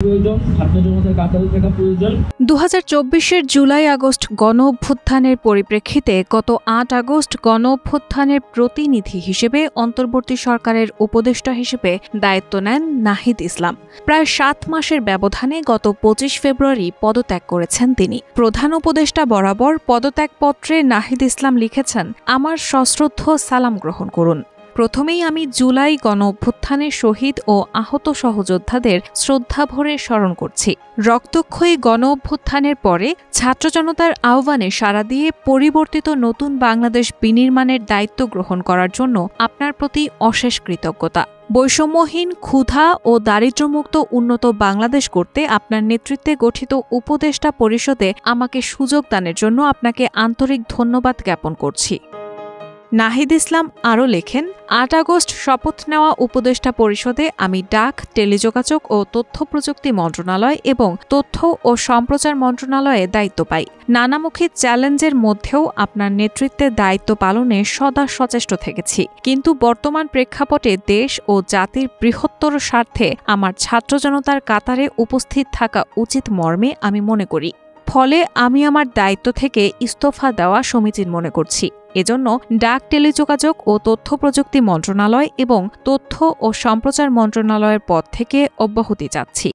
2024-এর জুলাই-আগস্ট গণ-অভ্যুত্থানের পরিপ্রেক্ষিতে গত ৮ আগস্ট গণ-অভ্যুত্থানের প্রতিনিধি হিসেবে অন্তর্বর্তী সরকারের উপদেষ্টা হিসেবে দায়িত্ব নেন নাহিদ ইসলাম। প্রায় ৭ মাসের ব্যবধানে গত ২৫ ফেব্রুয়ারি পদত্যাগ করেছেন তিনি। প্রধান উপদেষ্টা বরাবর পদত্যাগপত্রে নাহিদ ইসলাম লিখেছেন, আমার সশ্রদ্ধ সালাম গ্রহণ করুন। প্রথমেই আমি জুলাই গণ-অভ্যুত্থানের শহীদ ও আহত সহযোদ্ধাদের শ্রদ্ধাভরে স্মরণ করছি। রক্তক্ষয়ী গণ-অভ্যুত্থানের পরে ছাত্র জনতার আহ্বানে সাড়া দিয়ে পরিবর্তিত নতুন বাংলাদেশ বিনির্মাণের দায়িত্ব গ্রহণ করার জন্য আপনার প্রতি অশেষ কৃতজ্ঞতা। বৈষম্যহীন, ক্ষুধা ও দারিদ্র্যমুক্ত উন্নত বাংলাদেশ করতে আপনার নেতৃত্বে গঠিত উপদেষ্টা পরিষদে আমাকে সুযোগ দানের জন্য আপনাকে আন্তরিক ধন্যবাদ জ্ঞাপন করছি। নাহিদ ইসলাম আরও লেখেন, ৮ আগস্ট শপথ নেওয়া উপদেষ্টা পরিষদে আমি ডাক, টেলিযোগাযোগ ও তথ্য প্রযুক্তি মন্ত্রণালয় এবং তথ্য ও সম্প্রচার মন্ত্রণালয়ে দায়িত্ব পাই। নানামুখী চ্যালেঞ্জের মধ্যেও আপনার নেতৃত্বে দায়িত্ব পালনে সদা সচেষ্ট থেকেছি, কিন্তু বর্তমান প্রেক্ষাপটে দেশ ও জাতির বৃহত্তর স্বার্থে আমার ছাত্র জনতার কাতারে উপস্থিত থাকা উচিত মর্মে আমি মনে করি। ফলে আমি আমার দায়িত্ব থেকে ইস্তফা দেওয়া সমীচীন মনে করছি। এজন্য ডাক, টেলিযোগাযোগ ও তথ্য প্রযুক্তি মন্ত্রণালয় এবং তথ্য ও সম্প্রচার মন্ত্রণালয়ের পদ থেকে অব্যাহতি চাচ্ছি।